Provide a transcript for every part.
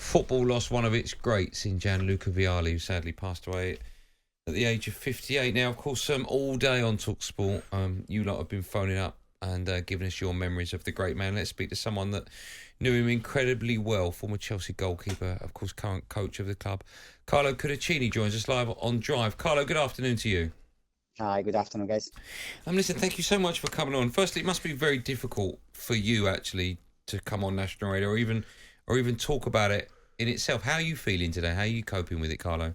Football lost one of its greats in Gianluca Vialli, who sadly passed away at the age of 58. Now, of course, all day on talkSPORT, you lot have been phoning up and giving us your memories of the great man. Let's speak to someone that knew him incredibly well, former Chelsea goalkeeper, of course, current coach of the club. Carlo Cudicini joins us live on Drive. Carlo, good afternoon to you. Hi, good afternoon, guys. Listen, thank you so much for coming on. Firstly, it must be very difficult for you, actually, to come on national radio or even talk about it in itself. How are you feeling today? How are you coping with it, Carlo?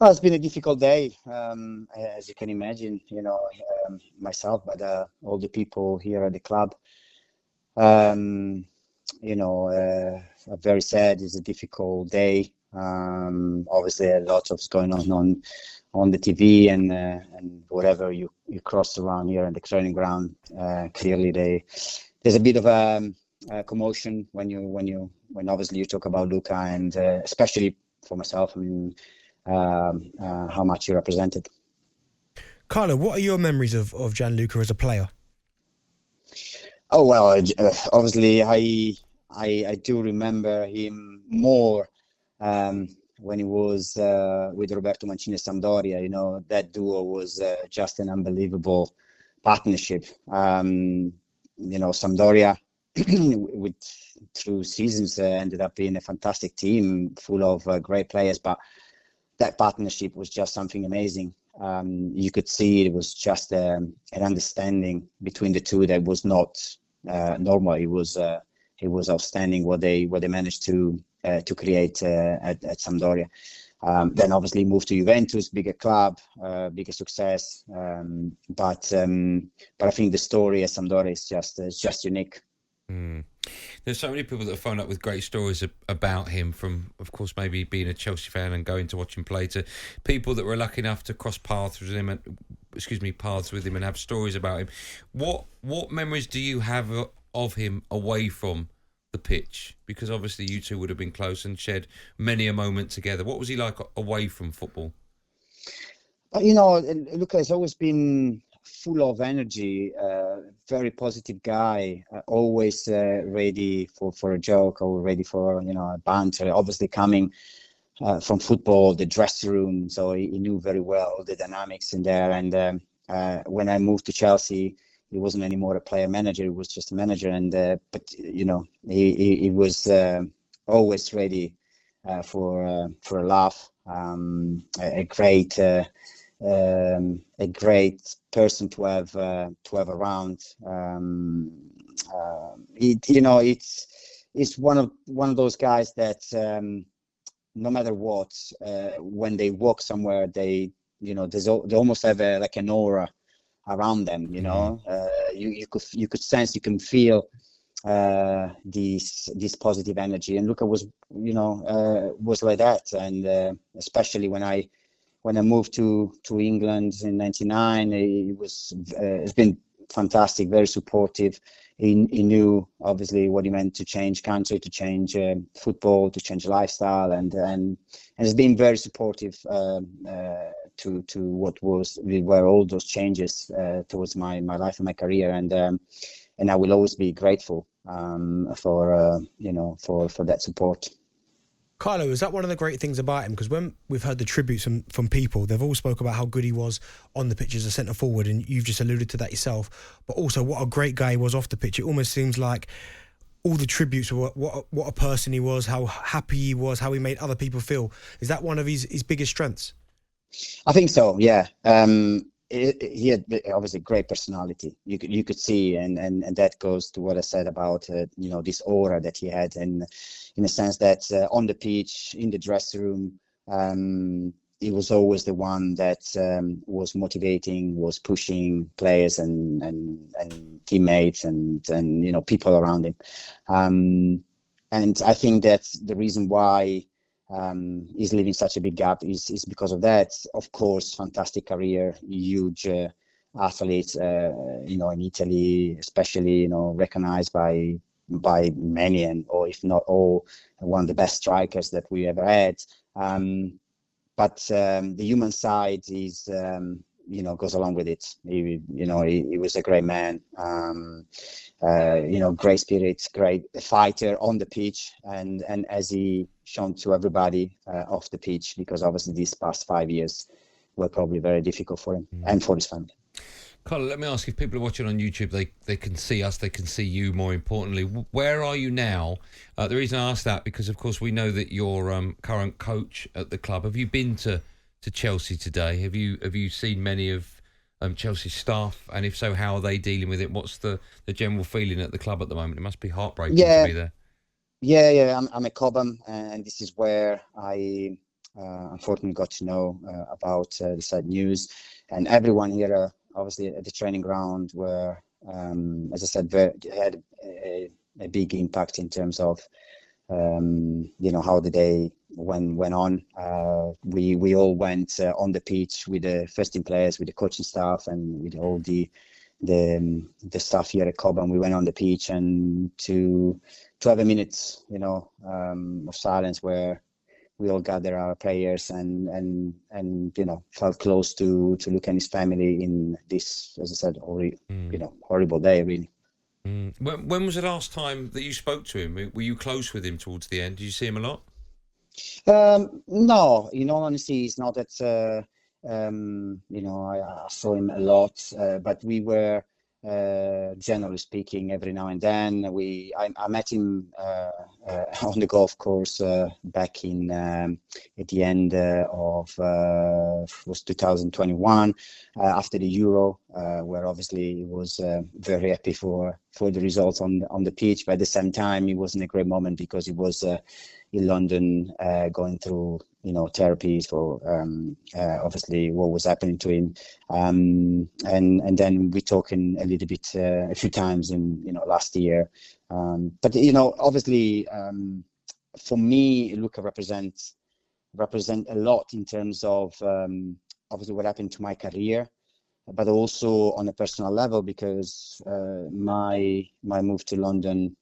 Well, it's been a difficult day, as you can imagine, myself, but all the people here at the club. I'm very sad. It's a difficult day. Obviously, a lot of going on the TV and whatever you cross around here at the training ground. Clearly, there's a bit of a commotion when obviously you talk about Luca, and especially for myself. I mean, how much you represented. Carlo, what are your memories of Gianluca as a player? Oh well, obviously I do remember him more when he was with Roberto Mancini at Sampdoria. That duo was just an unbelievable partnership. Sampdoria through seasons ended up being a fantastic team full of great players, but that partnership was just something amazing. You could see it was just an understanding between the two that was not normal. It was outstanding what they managed to create at Sampdoria. Then obviously moved to Juventus, bigger club, bigger success. But I think the story at Sampdoria is just unique. There's so many people that phone up with great stories about him, from, of course, maybe being a Chelsea fan and going to watch him play, to people that were lucky enough to cross paths with him and have stories about him. What memories do you have of him away from the pitch? Because obviously you two would have been close and shared many a moment together. What was he like away from football? Luca has always been full of energy, very positive guy, always ready for a joke or ready for a banter. Obviously coming from football, the dressing room, so he knew very well the dynamics in there. And when I moved to Chelsea, he wasn't anymore a player manager; he was just a manager. And but he was always ready for a laugh. A great person to have around. It's one of those guys that no matter what, when they walk somewhere, they almost have an aura around them. You could sense, you can feel this positive energy, and Luca was like that. And especially when I moved to England in '99, it's been fantastic, very supportive. He knew obviously what he meant to change country, to change football, to change lifestyle, and it's been very supportive to what were all those changes towards my life and my career, and I will always be grateful for that support. Carlo, is that one of the great things about him? Because when we've heard the tributes from people, they've all spoke about how good he was on the pitch as a centre forward, and you've just alluded to that yourself. But also, what a great guy he was off the pitch. It almost seems like all the tributes were what a person he was, how happy he was, how he made other people feel. Is that one of his biggest strengths? I think so. Yeah. He had obviously great personality. You could see, and that goes to what I said about this aura that he had, and in a sense that on the pitch, in the dressing room, he was always the one that was motivating, was pushing players and teammates and people around him. And I think that's the reason why he's leaving such a big gap is because of that. Of course, fantastic career, huge athlete, in Italy, especially, recognized by many, and or if not all, one of the best strikers that we ever had. But the human side is goes along with it. He was a great man. Great spirit, great fighter on the pitch, and as he shown to everybody off the pitch, because obviously these past 5 years were probably very difficult for him and for his family. Carlo, let me ask, if people are watching on YouTube, they can see us, they can see you, more importantly. Where are you now? The reason I ask that, because, of course, we know that you're current coach at the club. Have you been to Chelsea today? Have you seen many of Chelsea staff? And if so, how are they dealing with it? What's the general feeling at the club at the moment? It must be heartbreaking to be there. Yeah. I'm at Cobham, and this is where I unfortunately got to know about the sad news. And everyone here, obviously at the training ground, were, as I said, had a big impact in terms of how the day went on. We all went on the pitch with the first team players, with the coaching staff, and with all the staff here at Cobham. We went on the pitch, and to have a minute, of silence where we all gather our players and felt close to Luca and his family in this, as I said, horrible day, really. When was the last time that you spoke to him? Were you close with him towards the end? Did you see him a lot? No, in all honesty, it's not that, I saw him a lot, but we were, generally speaking, every now and then. I met him on the golf course back in at the end of was 2021 after the Euro, where obviously he was very happy for the results on the pitch. But at the same time, it wasn't a great moment because he was in London going through therapies for obviously what was happening to him, and then we talking a little bit a few times in last year, but obviously for me Luca represent a lot in terms of obviously what happened to my career, but also on a personal level, because my move to London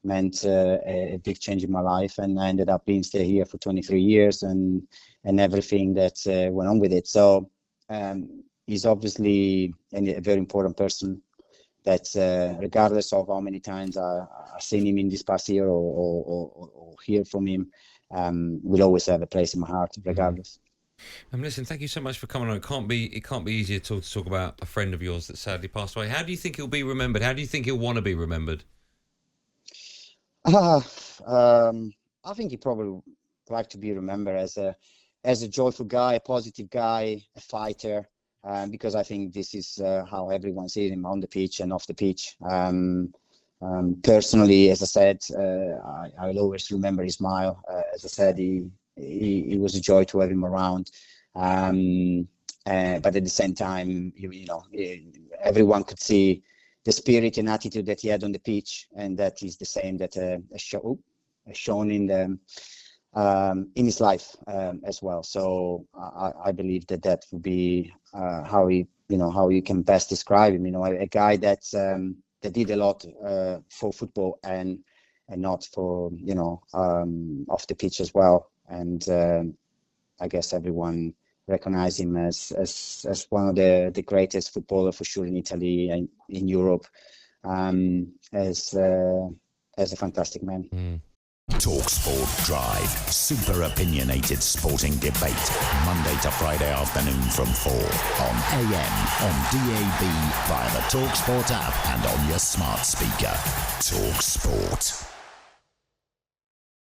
meant a big change in my life, and I ended up being stay here for 23 years and everything that went on with it. So he's obviously a very important person that regardless of how many times I've seen him in this past year or hear from him, will always have a place in my heart regardless. Listen, thank you so much for coming on. It can't be easy at all to talk about a friend of yours that sadly passed away. How do you think he'll be remembered? How do you think he'll want to be remembered? I think he probably would like to be remembered as a joyful guy, a positive guy, a fighter, because I think this is how everyone sees him on the pitch and off the pitch. Personally, as I said, I'll always remember his smile. As I said, he was a joy to have him around. But at the same time, everyone could see the spirit and attitude that he had on the pitch, and that is the same that shown in his life as well. So I believe that would be how you can best describe him. A guy that did a lot for football and not for off the pitch as well. And I guess everyone recognize him as one of the greatest footballers for sure in Italy and in Europe, as a fantastic man. talkSPORT Drive, super opinionated sporting debate, Monday to Friday afternoon from 4 on AM, on DAB, via the talkSPORT app and on your smart speaker. talkSPORT.